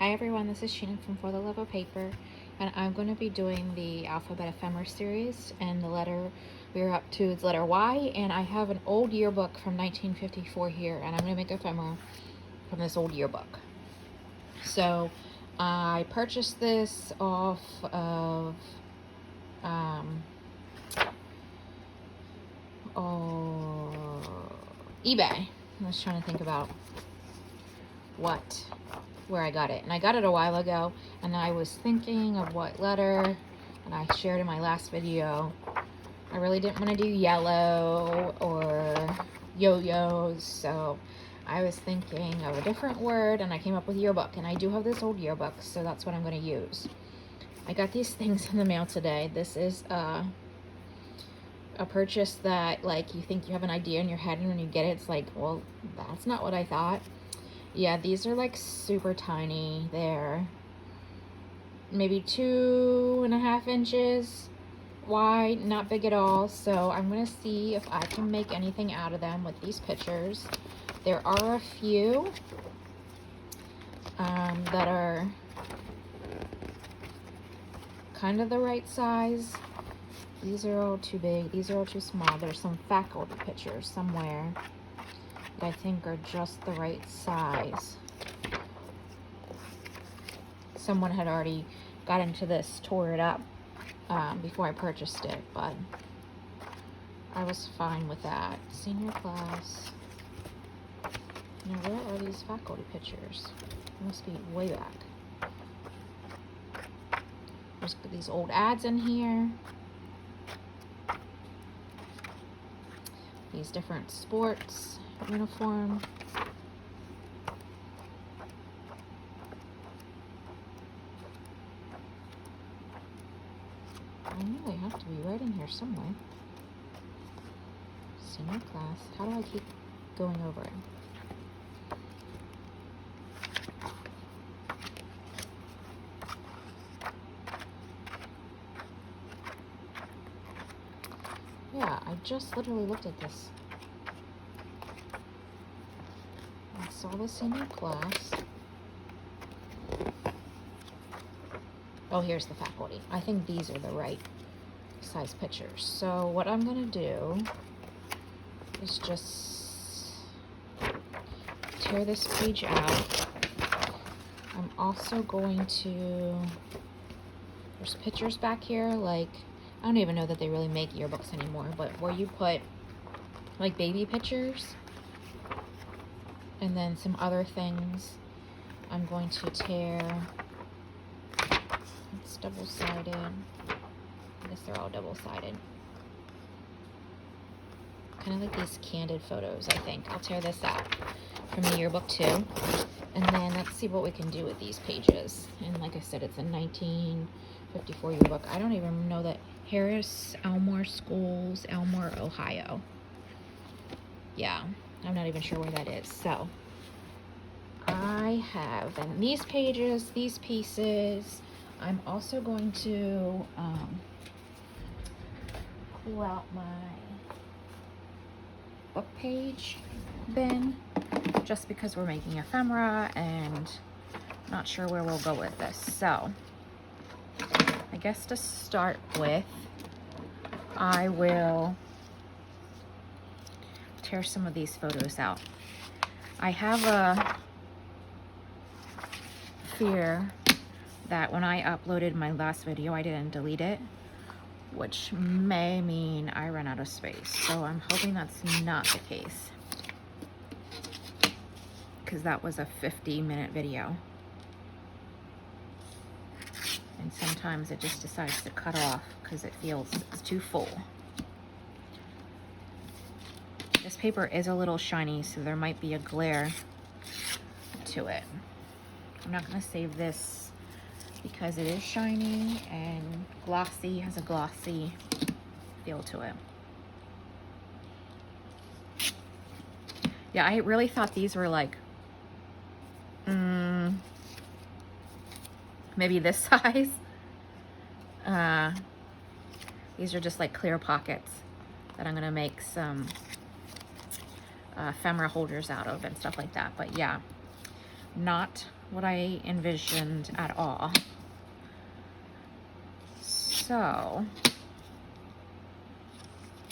Hi everyone, this is Sheena from For the Love of Paper, and I'm going to be doing the Alphabet Ephemera series, and the letter we're up to is letter Y, and I have an old yearbook from 1954 here, and I'm going to make ephemera from this old yearbook. So I purchased this off of eBay. I was trying to think about where I got it, and I got it a while ago, and I was thinking of what letter, and I shared in my last video. I really didn't want to do yellow or yo-yos, so I was thinking of a different word, and I came up with yearbook, and I do have this old yearbook, so that's what I'm going to use. I got these things in the mail today. This is a purchase that, like, you think you have an idea in your head, and when you get it, it's like, well, that's not what I thought. Yeah, these are like super tiny. They're maybe 2.5 inches wide, not big at all. So I'm gonna see if I can make anything out of them with these pictures. There are a few that are kind of the right size. These are all too big, these are all too small. There's some faculty pictures somewhere that I think are just the right size. Someone had already got into this, tore it up before I purchased it, but I was fine with that. Senior class. Now, where are these faculty pictures? They must be way back. There's these old ads in here. These different sports uniform. I know they have to be right in here somewhere. Senior class. How do I keep going over it? Yeah, I just literally looked at this. I saw the senior class. Oh, here's the faculty. I think these are the right size pictures. So what I'm gonna do is just tear this page out. I'm also going to, there's pictures back here, like, I don't even know that they really make yearbooks anymore, but where you put like baby pictures and then some other things. I'm going to tear, it's double-sided. I guess they're all double-sided. Kind of like these candid photos, I think. I'll tear this out from the yearbook too. And then let's see what we can do with these pages. And like I said, it's a 1954 yearbook. I don't even know that. Harris Elmore Schools, Elmore, Ohio. Yeah, I'm not even sure where that is. So I have then these pages, these pieces. I'm also going to pull out my book page bin, just because we're making ephemera and not sure where we'll go with this. So I guess to start with, I will tear some of these photos out. I have a fear that when I uploaded my last video, I didn't delete it, which may mean I run out of space. So I'm hoping that's not the case, because that was a 50-minute video. And sometimes it just decides to cut off because it feels it's too full. This paper is a little shiny, so there might be a glare to it. I'm not going to save this because it is shiny and glossy, has a glossy feel to it. Yeah, I really thought these were like maybe this size. These are just like clear pockets that I'm gonna make some ephemera holders out of and stuff like that. But yeah, not what I envisioned at all. So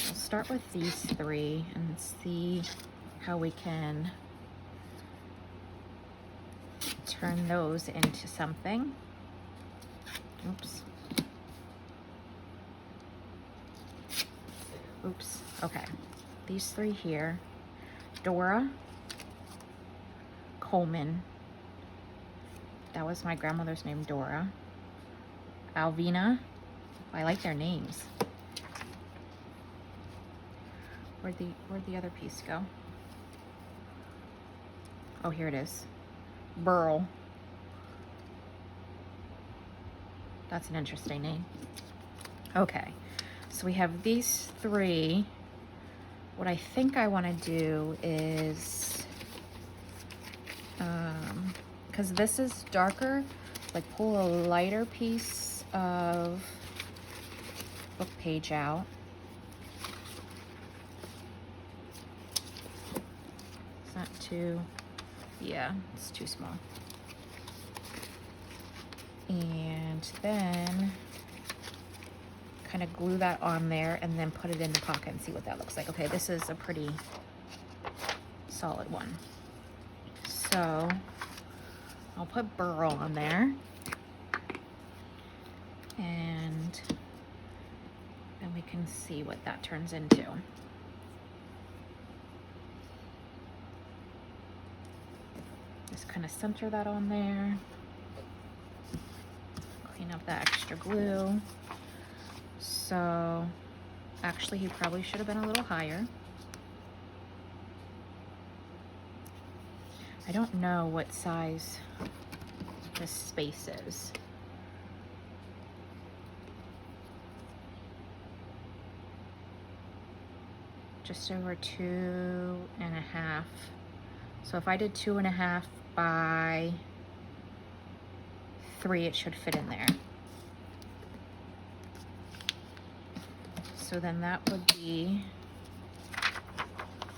we'll start with these three and see how we can turn those into something. Oops. Oops. Okay. These three here. Dora, Coleman. That was my grandmother's name, Dora. Alvina. I like their names. Where'd the other piece go? Oh, here it is. Burl. That's an interesting name. Okay, so we have these three. What I think I want to do is, because this is darker, like pull a lighter piece of book page out. It's not too, yeah, it's too small. And then kind of glue that on there and then put it in the pocket and see what that looks like. Okay, this is a pretty solid one. So I'll put Burl on there. And then we can see what that turns into. Just kind of center that on there. Clean up that extra glue. So actually he probably should have been a little higher. I don't know what size this space is. Just over 2.5. So if I did 2.5 by 3, it should fit in there. So then that would be,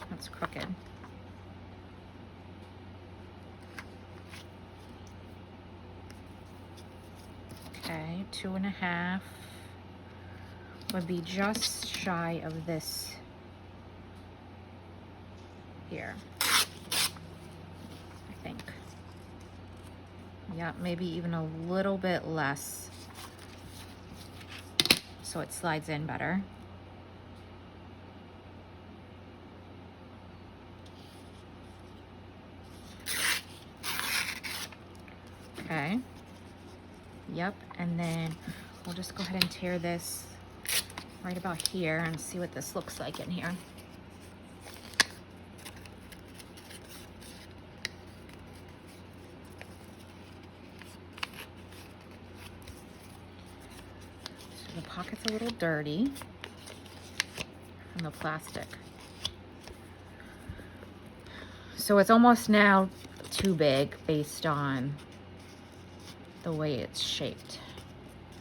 that's crooked. Okay, 2.5 would be just shy of this here, I think. Yeah, maybe even a little bit less, so it slides in better. Okay. Yep, and then we'll just go ahead and tear this right about here and see what this looks like in here. So the pocket's a little dirty from the plastic. So it's almost now too big based on the way it's shaped,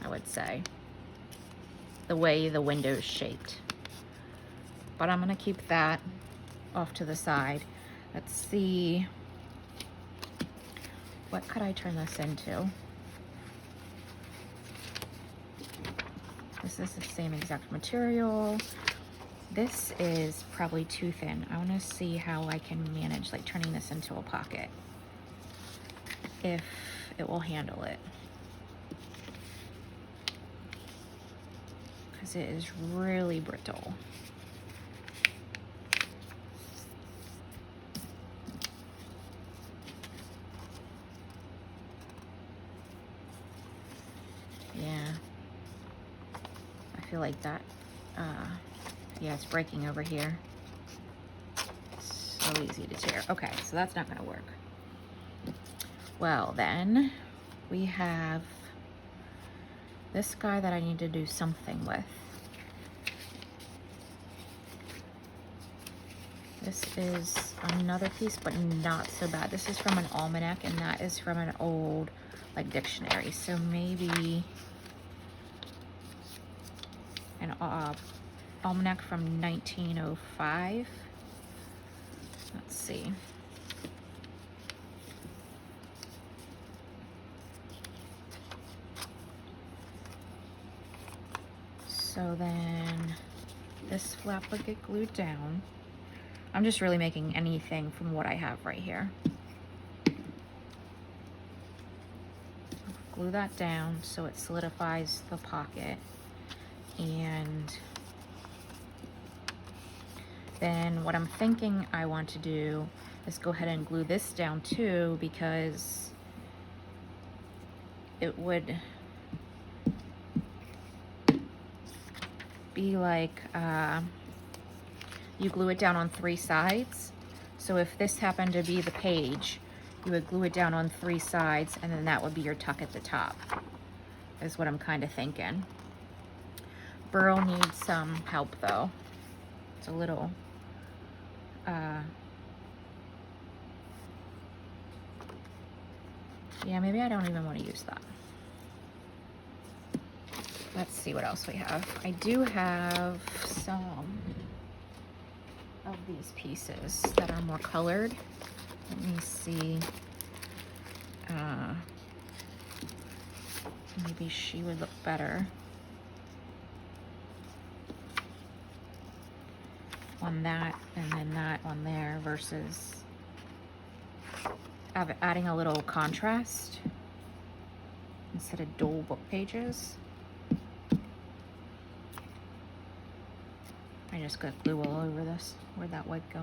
I would say. The way the window's shaped. But I'm gonna keep that off to the side. Let's see, what could I turn this into? This is the same exact material. This is probably too thin. I wanna see how I can manage like turning this into a pocket, if it will handle it. Because it is really brittle. Yeah. I feel like that, yeah, it's breaking over here. So easy to tear. Okay, so that's not gonna work. Well, then we have this guy that I need to do something with. This is another piece, but not so bad. This is from an almanac, and that is from an old, like, dictionary. So maybe an almanac from 1905. Let's see. So then this flap would get glued down. I'm just really making anything from what I have right here. Glue that down so it solidifies the pocket. And then what I'm thinking I want to do is go ahead and glue this down too, because it would be like you glue it down on 3 sides. So if this happened to be the page, you would glue it down on 3 sides, and then that would be your tuck at the top, is what I'm kind of thinking. Burl needs some help though. It's a little yeah, maybe I don't even want to use that. Let's see what else we have. I do have some of these pieces that are more colored. Let me see. Maybe she would look better on that, and then that on there, versus adding a little contrast instead of dual book pages. I just got glue all over this. Where'd that white go?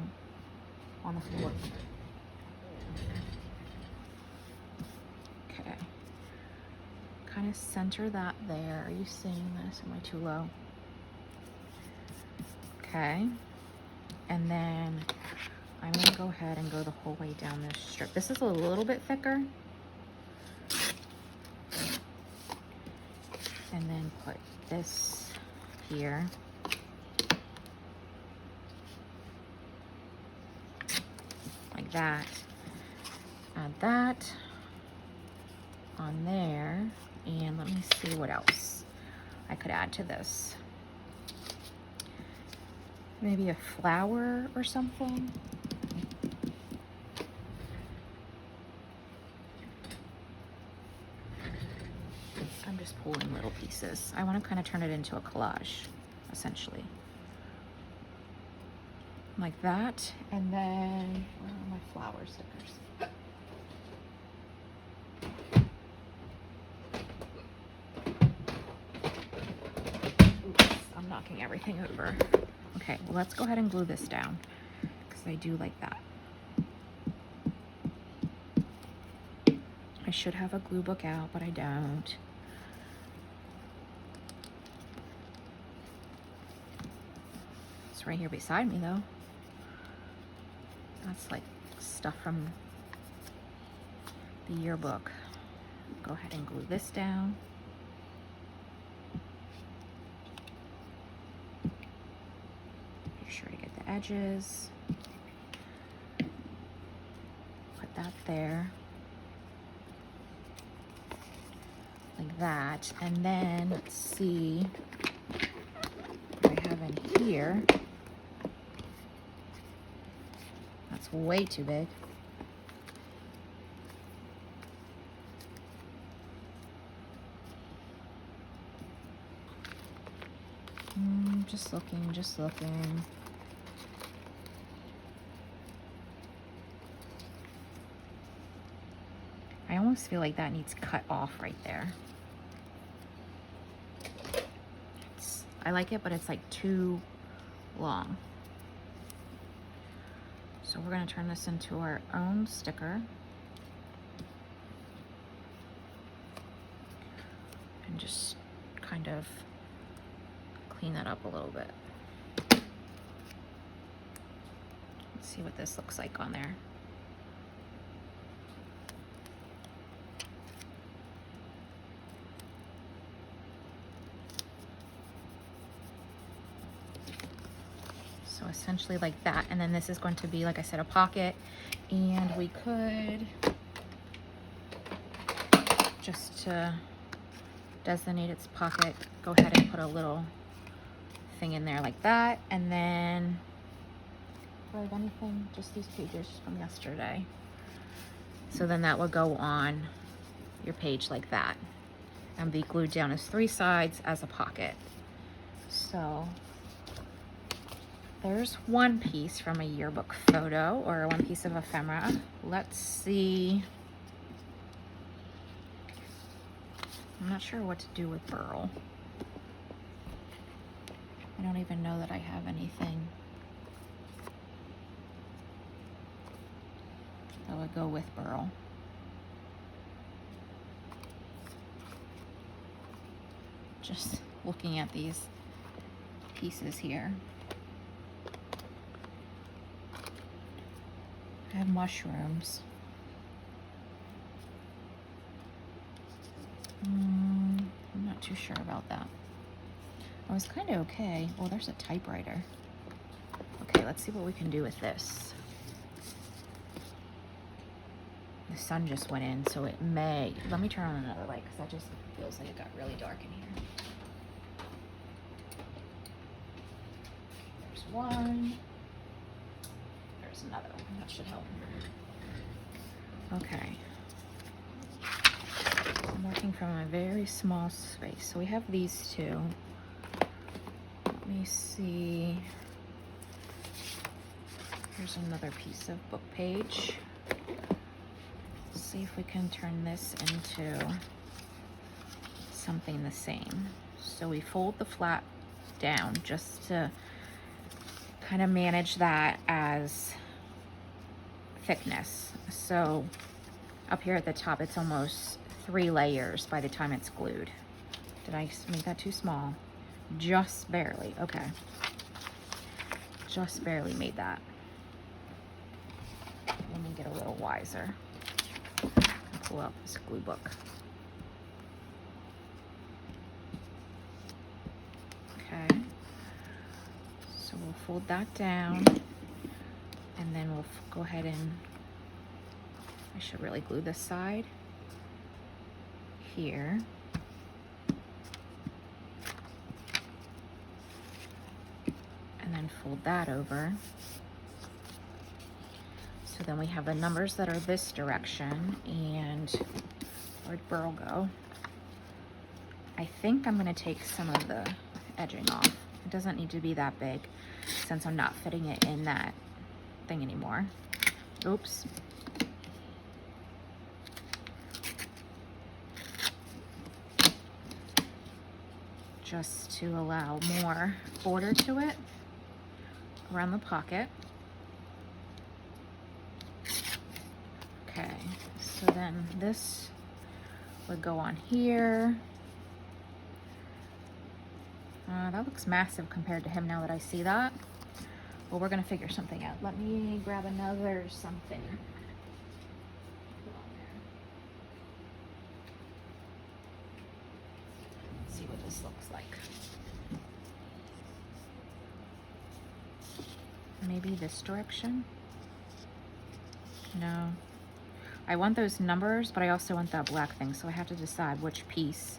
On the floor. Okay. Kind of center that there. Are you seeing this? Am I too low? Okay. And then I'm going to go ahead and go the whole way down this strip. This is a little bit thicker. And then put this here. Like that. Add that on there. And let me see what else I could add to this. Maybe a flower or something. I'm just pulling little pieces. I want to kind of turn it into a collage, essentially. Like that. And then, where are my flower stickers? Oops, I'm knocking everything over. Okay, well, let's go ahead and glue this down, because I do like that. I should have a glue book out, but I don't. It's right here beside me, though. That's like stuff from the yearbook. Go ahead and glue this down. Make sure to get the edges. Put that there. Like that. And then let's see what I have in here. That's way too big. Just looking, just looking. I almost feel like that needs cut off right there. I like it, but it's like too long. So we're going to turn this into our own sticker. And just kind of clean that up a little bit. Let's see what this looks like on there. So essentially like that. And then this is going to be, like I said, a pocket. And we could, just to designate its pocket, go ahead and put a little thing in there like that. And then, do I have anything? Just these pages from yesterday. So then that would go on your page like that and be glued down as 3 sides as a pocket. So there's one piece from a yearbook photo, or one piece of ephemera. Let's see. I'm not sure what to do with burl. I don't even know that I have anything that would go with burl. Just looking at these pieces here. I have mushrooms. I'm not too sure about that. I was kind of okay. Oh, there's a typewriter. Okay, let's see what we can do with this. The sun just went in, so it may... Let me turn on another light, because that just feels like it got really dark in here. There's one. There's another one. That should help. Okay. I'm working from a very small space. So we have these two. Let me see. Here's another piece of book page. Let's see if we can turn this into something the same. So we fold the flap down just to kind of manage that as thickness. So up here at the top, it's almost 3 layers by the time it's glued. Did I make that too small? Just barely. Okay. Just barely made that. Let me get a little wiser. Pull out this glue book. Okay. So we'll fold that down, and then we'll go ahead and, I should really glue this side here. And then fold that over. So then we have the numbers that are this direction, and where'd burl go? I think I'm gonna take some of the edging off. It doesn't need to be that big since I'm not fitting it in that thing anymore. Oops. Just to allow more border to it around the pocket. Okay, so then this would go on here. That looks massive compared to him now that I see that. Well, we're gonna figure something out. Let me grab another something. Let's see what this looks like. Maybe this direction? No. I want those numbers, but I also want that black thing, so I have to decide which piece.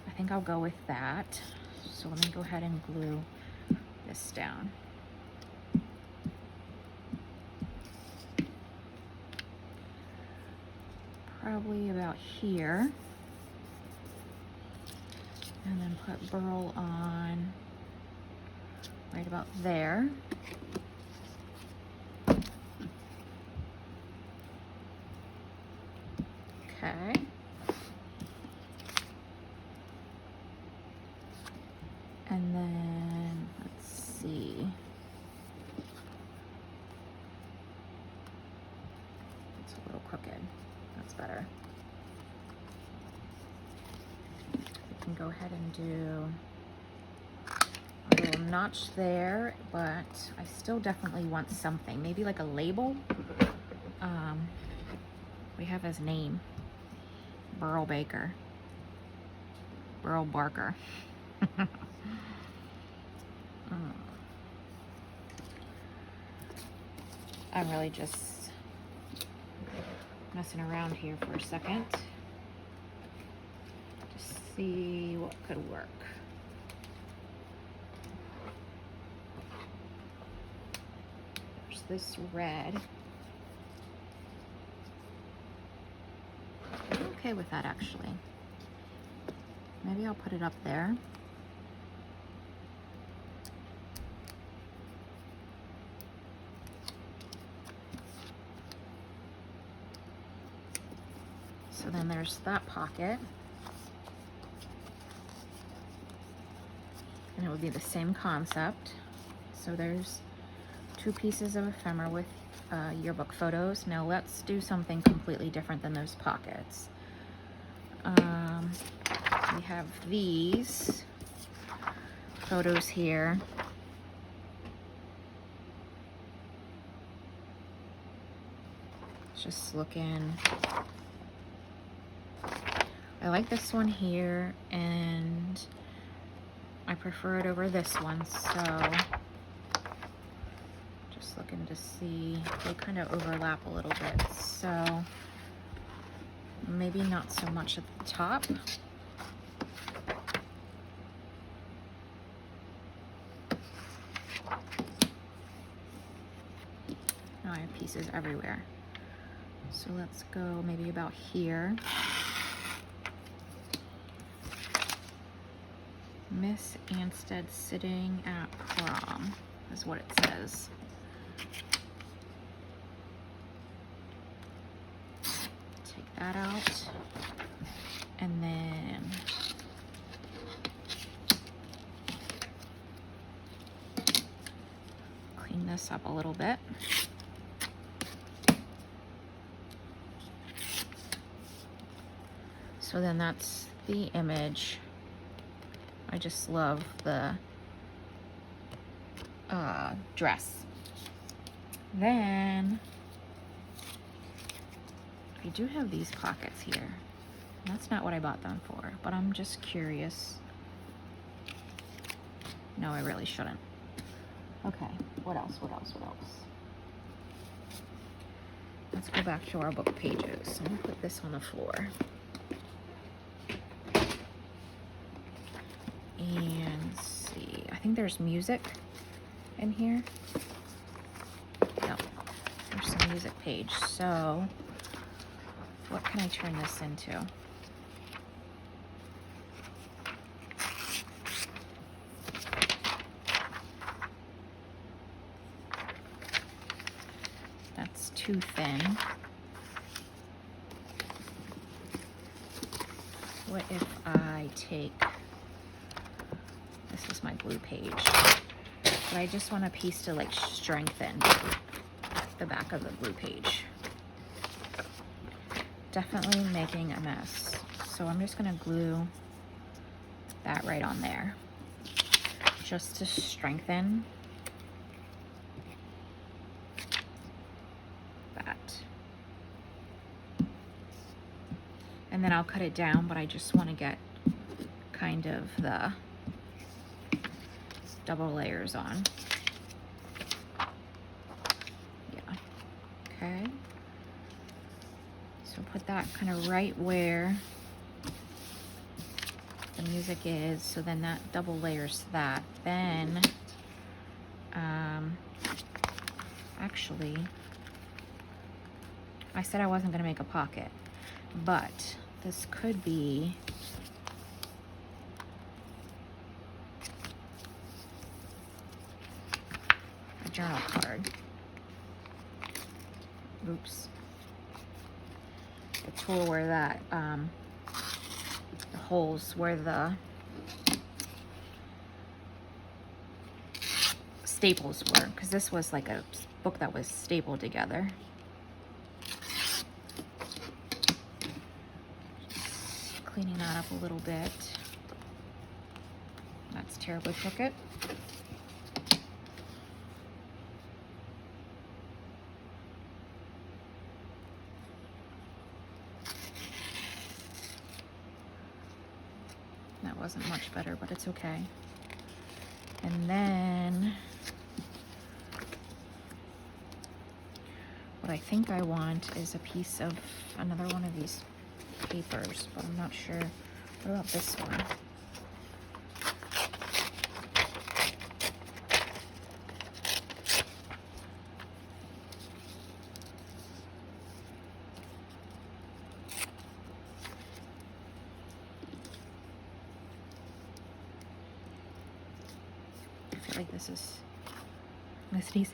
I think I'll go with that. So let me go ahead and glue this down. Probably about here. And then put burl on right about there. Okay. And then, let's see. It's a little crooked. That's better. We can go ahead and do a little notch there, but I still definitely want something. Maybe like a label. We have his name. Burl Baker. Burl Barker. I'm really just messing around here for a second to see what could work. There's this red. I'm okay with that actually. Maybe I'll put it up there. So then there's that pocket. And it would be the same concept. So there's 2 pieces of ephemera with yearbook photos. Now let's do something completely different than those pockets. We have these photos here. Just looking. I like this one here, and I prefer it over this one, so just looking to see. They kind of overlap a little bit, so maybe not so much at the top. Now I have pieces everywhere. So let's go maybe about here. Miss Anstead sitting at prom is what it says. Take that out. And then clean this up a little bit. So then that's the image. I just love the dress. Then I do have these pockets here. That's not what I bought them for, but I'm just curious. No, I really shouldn't. Okay, what else? Let's go back to our book pages. I'm gonna put this on the floor. And see, I think there's music in here. Yep, there's some music page. So what can I turn this into? That's too thin. What if I take, this is my blue page, but I just want a piece to like strengthen the back of the blue page. Definitely making a mess. So I'm just gonna glue that right on there just to strengthen that. And then I'll cut it down, but I just want to get kind of the double layers on. Yeah, okay. So put that kind of right where the music is, so then that double layers that. Then, actually, I said I wasn't gonna make a pocket, but this could be a journal card. Oops. The tool where that, the holes where the staples were, because this was like a book that was stapled together. Just cleaning that up a little bit. That's terribly crooked. That wasn't much better, but it's okay. And then what I think I want is a piece of another one of these papers, but I'm not sure. What about this one? I feel like this is, I'm gonna sneeze.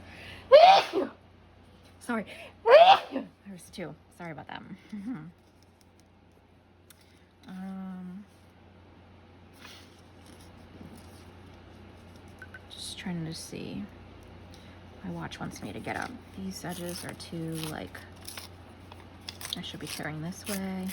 Sorry. There's two. Sorry about that. Just trying to see. My watch wants me to get up. These edges are too, like, I should be carrying this way.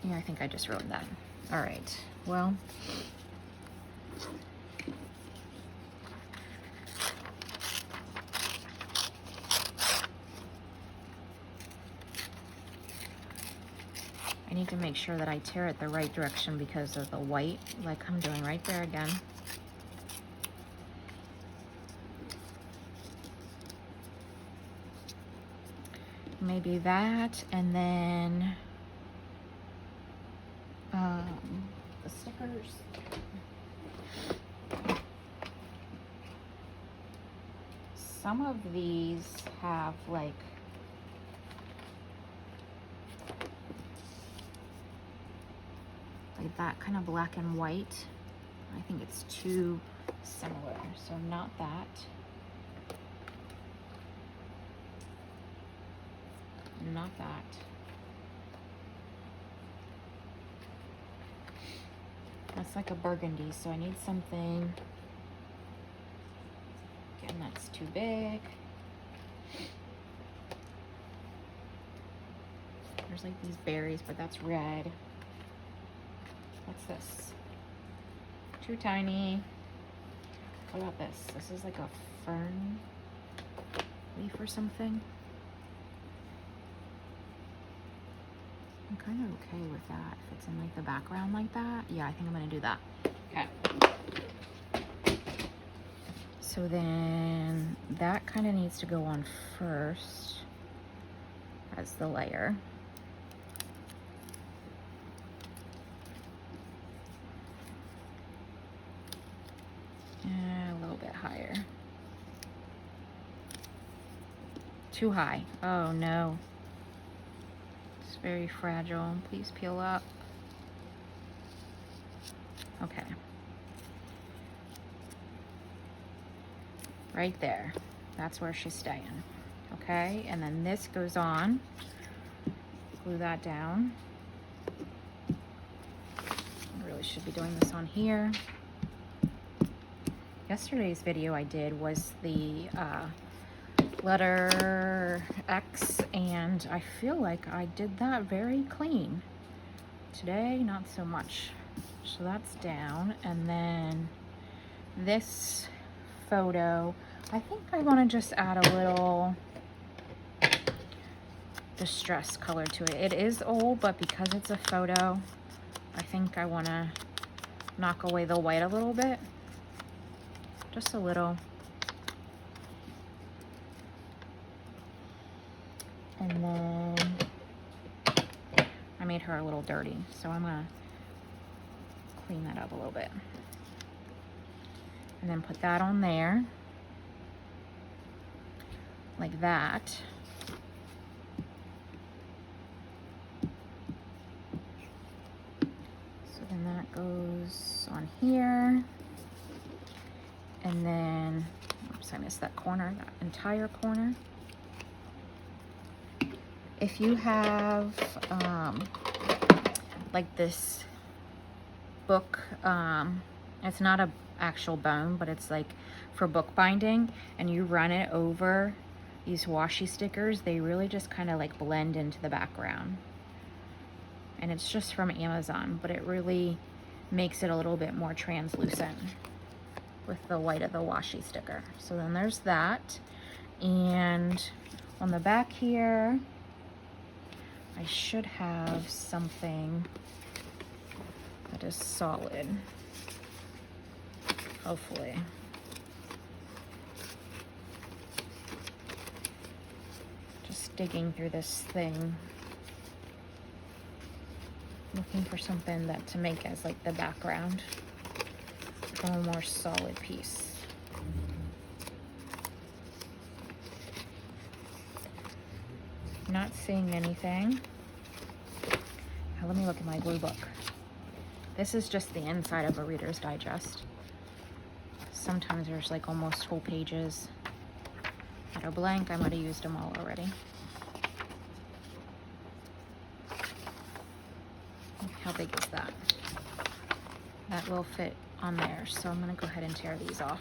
Yeah, I think I just wrote that. All right, well. I need to make sure that I tear it the right direction because of the white, like I'm doing right there again. Maybe that, and then the stickers. Some of these have like that kind of black and white. I think it's too similar, so not that. Not that. That's like a burgundy, so I need something. Again, that's too big. There's like these berries, but that's red. What's this? Too tiny. What about this? This is like a fern leaf or something. I'm kind of okay with that. If it's in like the background like that, yeah, I think I'm gonna do that. Okay. So then that kind of needs to go on first as the layer. A little bit higher. Too high. Oh no. It's very fragile. Please peel up. Okay. Right there. That's where she's staying. Okay, and then this goes on. Glue that down. I really should be doing this on here. Yesterday's video I did was the letter X, and I feel like I did that very clean. Today, not so much. So that's down, and then this photo, I think I want to just add a little distress color to it. It is old, but because it's a photo, I think I want to knock away the white a little bit. Just a little. And then I made her a little dirty, so I'm gonna clean that up a little bit. And then put that on there, like that. So then that goes on here. And then, oops, I missed that corner, that entire corner. If you have like this book, it's not a actual bone, but it's like for bookbinding, and you run it over these washi stickers, they really just kind of like blend into the background. And it's just from Amazon, but it really makes it a little bit more translucent with the white of the washi sticker. So then there's that. And on the back here, I should have something that is solid, hopefully. Just digging through this thing, looking for something that to make as like the background, a more solid piece. Not seeing anything. Now let me look at my blue book. This is just the inside of a Reader's Digest. sometimes there's like almost whole pages that are blank. I might have used them all already. How big is that? That will fit on there. So I'm gonna go ahead and tear these off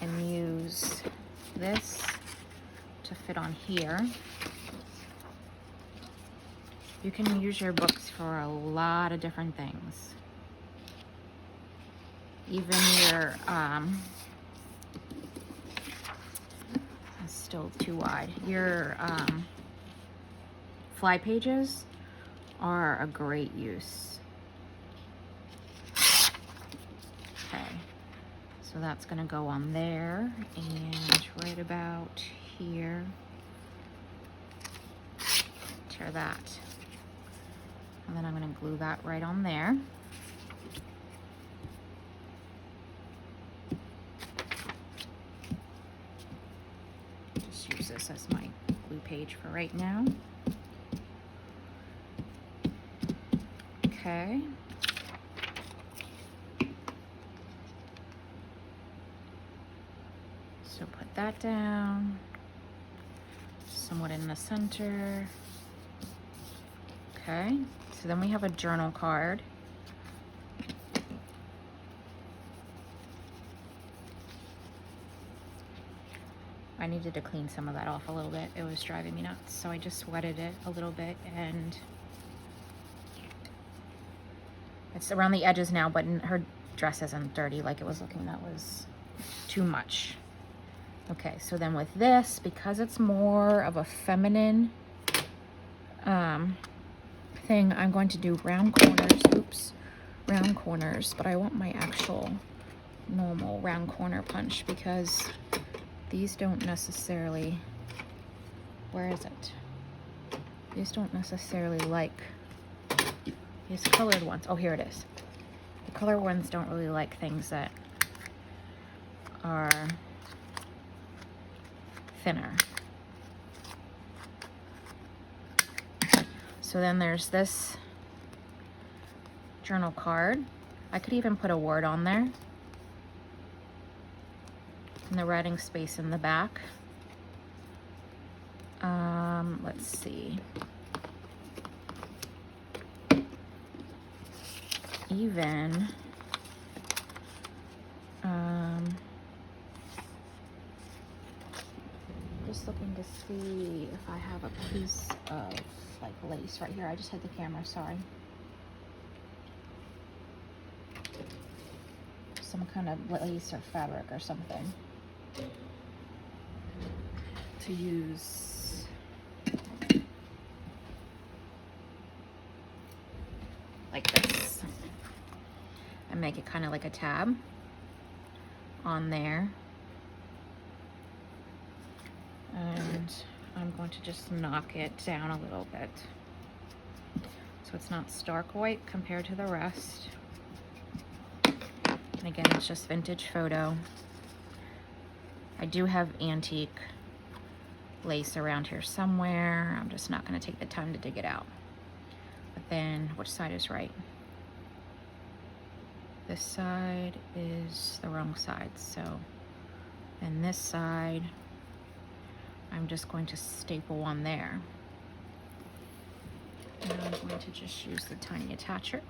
and use this to fit on here. You can use your books for a lot of different things. Even your, it's still too wide. Your fly pages are a great use. Okay, so that's gonna go on there and right about here. Tear that. And then I'm gonna glue that right on there. Just use this as my glue page for right now. Okay. So put that down, somewhat in the center. Okay, so then we have a journal card. I needed to clean some of that off a little bit. It was driving me nuts, so I just wetted it a little bit, and it's around the edges now, but her dress isn't dirty like it was looking. That was too much. Okay, so then with this, because it's more of a feminine thing, I'm going to do round corners. Oops, round corners, but I want my actual normal round corner punch because these don't necessarily, where is it? These don't necessarily like these colored ones. Oh, here it is. The colored ones don't really like things that are thinner. So then there's this journal card. I could even put a word on there. And the writing space in the back. Let's see. Even just looking to see if I have a piece of like lace right here. I just hit the camera, sorry. Some kind of lace or fabric or something to use. Like this. And make it kind of like a tab on there. And I'm going to just knock it down a little bit so it's not stark white compared to the rest. And again, it's just vintage photo. I do have antique lace around here somewhere. I'm just not going to take the time to dig it out. But then, which side is right? This side is the wrong side. So then this side, I'm just going to staple on there. And I'm going to just use the tiny attacher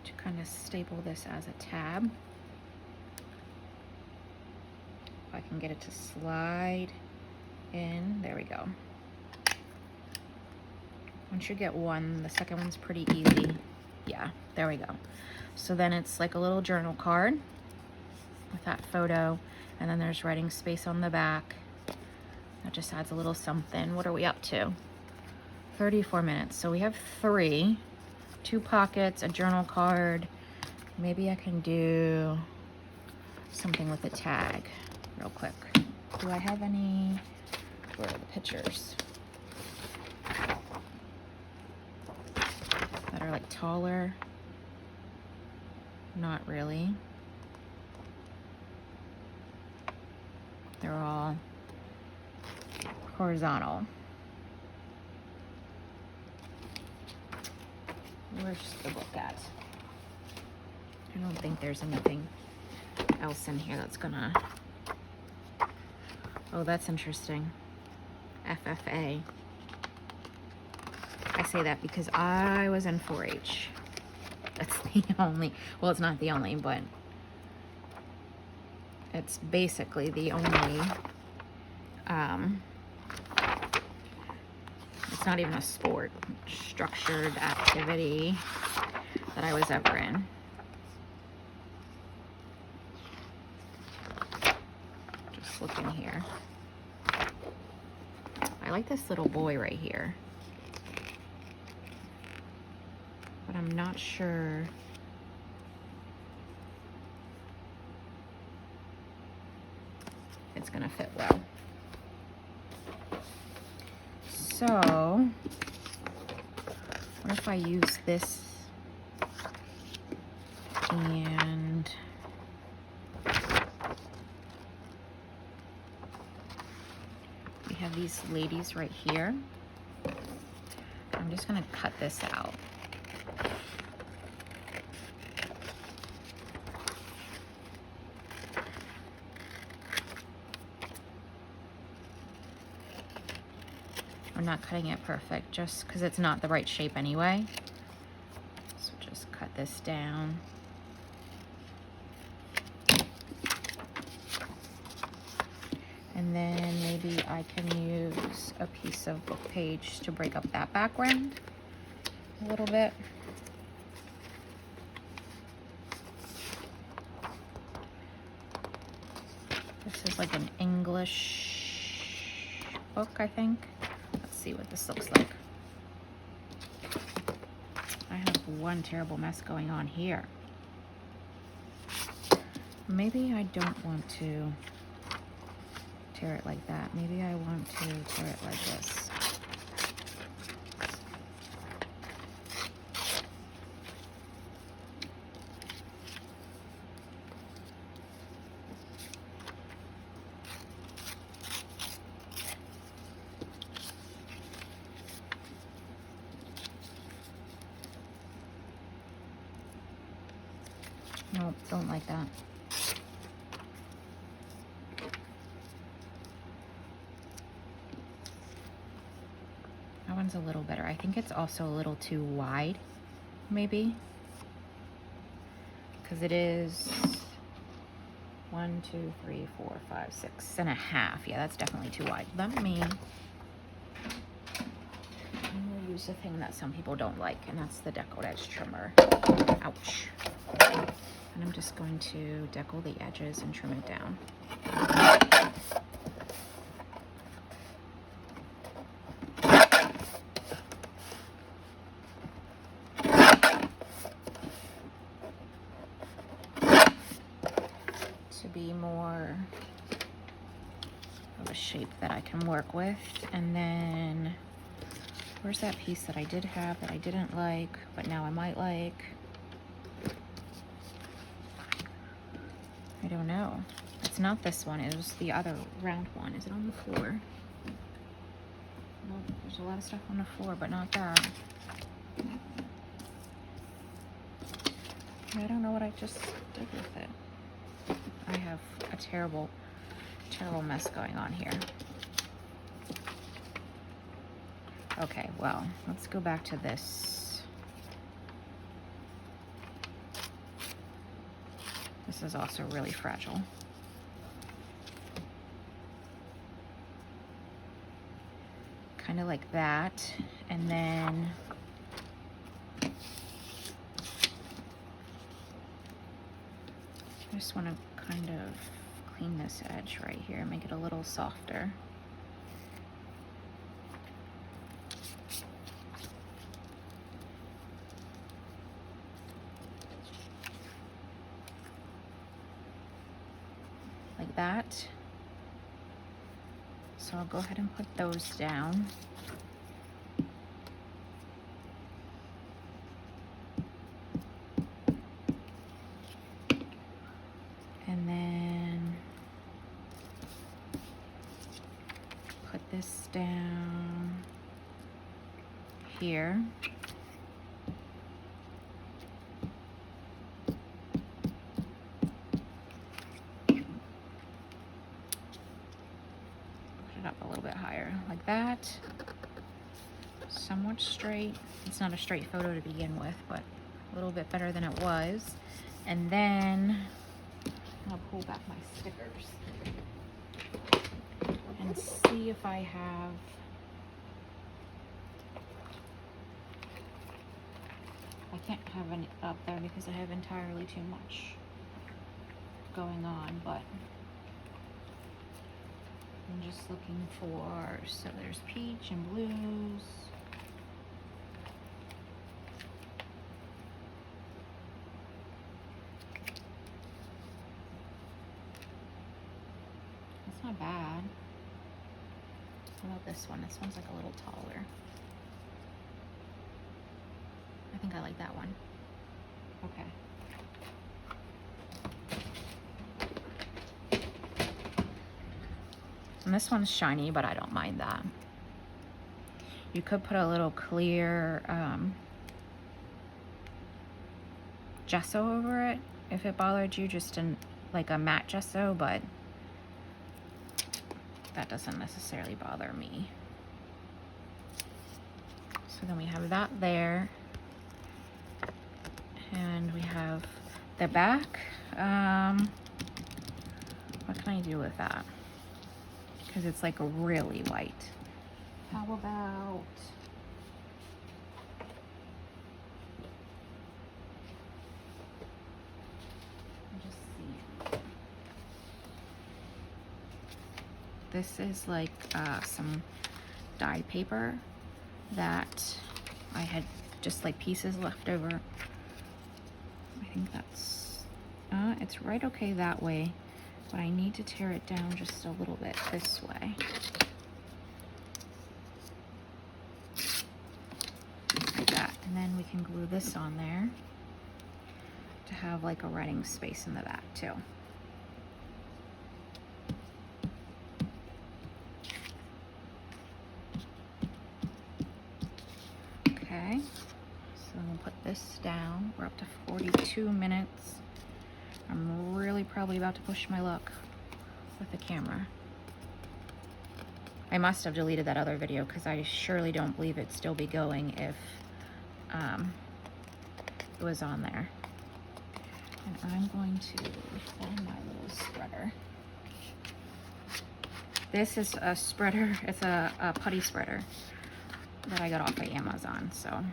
to kind of staple this as a tab. If I can get it to slide in, there we go. Once you get one, the second one's pretty easy. Yeah, there we go. So then it's like a little journal card with that photo, and then there's writing space on the back. That just adds a little something. What are we up to? 34 minutes. So we have 2 pockets, a journal card. Maybe I can do something with a tag real quick. Do I have any? Where are the pictures? That are like taller? Not really. They're all horizontal. Where's the book at? I don't think there's anything else in here that's gonna... Oh, that's interesting. FFA. I say that because I was in 4-H. That's the only, well, it's not the only, but it's basically the only, it's not even a sport, structured activity that I was ever in. Just looking here. I like this little boy right here, but I'm not sure. It's gonna fit well. So, what if I use this and we have these ladies right here. I'm just gonna cut this out. I'm not cutting it perfect just because it's not the right shape anyway. So just cut this down. And then maybe I can use a piece of book page to break up that background a little bit. This is like an English book, I think. See what this looks like. I have one terrible mess going on here. Maybe I don't want to tear it like that. Maybe I want to tear it like this. Nope, don't like that. That one's a little better. I think it's also a little too wide, maybe. Because it is 1, 2, 3, 4, 5, 6.5. Yeah, that's definitely too wide. Let me use the thing that some people don't like, and that's the deckle edge trimmer. Ouch. And I'm just going to deckle the edges and trim it down. To be more of a shape that I can work with. And then where's that piece that I did have that I didn't like, but now I might like? I don't know. It's not this one. It was the other round one. Is it on the floor? No, there's a lot of stuff on the floor, but not that. I don't know what I just did with it. I have a terrible, terrible mess going on here. Okay, well, let's go back to this. This is also really fragile. Kind of like that. And then I just want to kind of clean this edge right here, make it a little softer. Like that. So I'll go ahead and put those down. And then put this down here. somewhat straight. It's not a straight photo to begin with, but a little bit better than it was. And then I'll pull back my stickers and see if I have I can't have any up there because I have entirely too much going on, but I'm just looking for, so there's peach and blues. That's not bad. What about this one? This one's like a little taller. I think I like that one. Okay. And this one's shiny, but I don't mind that. You could put a little clear gesso over it if it bothered you, just in like a matte gesso, but that doesn't necessarily bother me. So then we have that there. And we have the back. What can I do with that? Because it's like really white. How about just see. This is like some dye paper that I had just like pieces left over. I think that's, it's right okay that way, but I need to tear it down just a little bit this way. Like that, and then we can glue this on there to have like a writing space in the back too. Okay. So we'll put this down. We're up to 42 minutes. I'm really probably about to push my luck with the camera. I must have deleted that other video because I surely don't believe it'd still be going if it was on there. And I'm going to find my little spreader. This is a spreader. It's a putty spreader that I got off of Amazon, so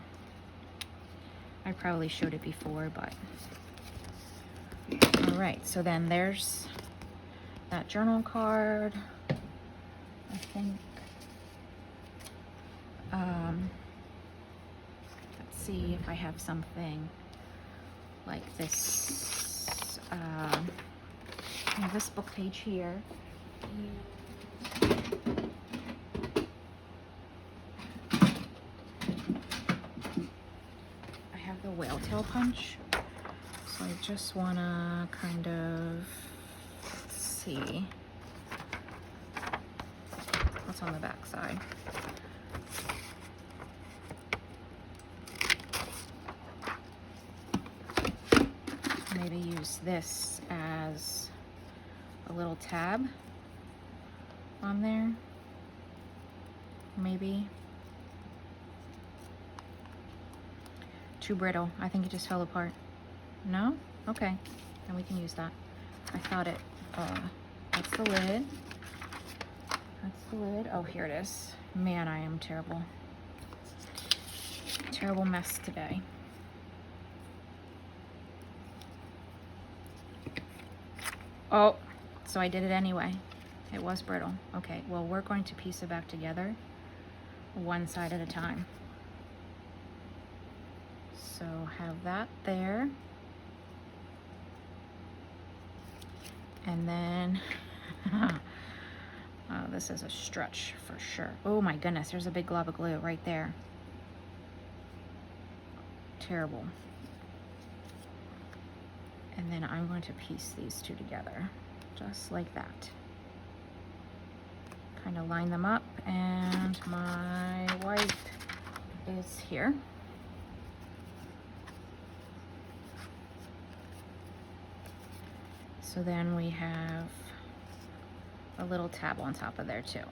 I probably showed it before, but all right. So then there's that journal card. I think, let's see if I have something like this. I have this book page here. The whale tail punch. So I just want to kind of, let's see what's on the back side. Maybe use this as a little tab on there, maybe. Too brittle. I think it just fell apart. No? Okay. Then we can use that. I thought it, that's the lid. That's the lid. Oh, here it is. Man, I am terrible. Terrible mess today. Oh, so I did it anyway. It was brittle. Okay, well, we're going to piece it back together one side at a time. So have that there. And then, oh, this is a stretch for sure. Oh my goodness, there's a big glob of glue right there. Terrible. And then I'm going to piece these two together, just like that. Kind of line them up, and my white is here. So then we have a little tab on top of there too,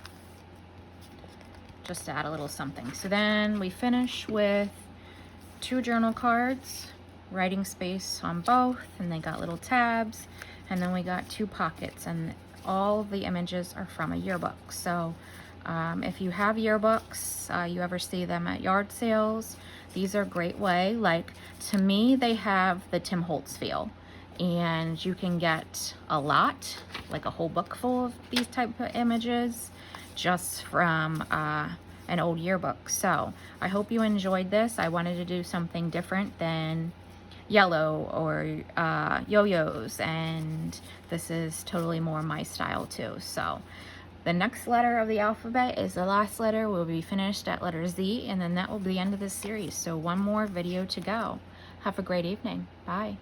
just to add a little something. So then we finish with 2 journal cards, writing space on both, and they got little tabs, and then we got 2 pockets, and all of the images are from a yearbook. So if you have yearbooks, you ever see them at yard sales, these are a great way. Like, to me, they have the Tim Holtz feel, and you can get a lot, like a whole book full of these type of images just from an old yearbook. So I hope you enjoyed this. I wanted to do something different than yellow or yo-yos, and this is totally more my style too. So the next letter of the alphabet is the last letter. We'll be finished at letter Z, and then that will be the end of this series. So one more video to go. Have a great evening. Bye.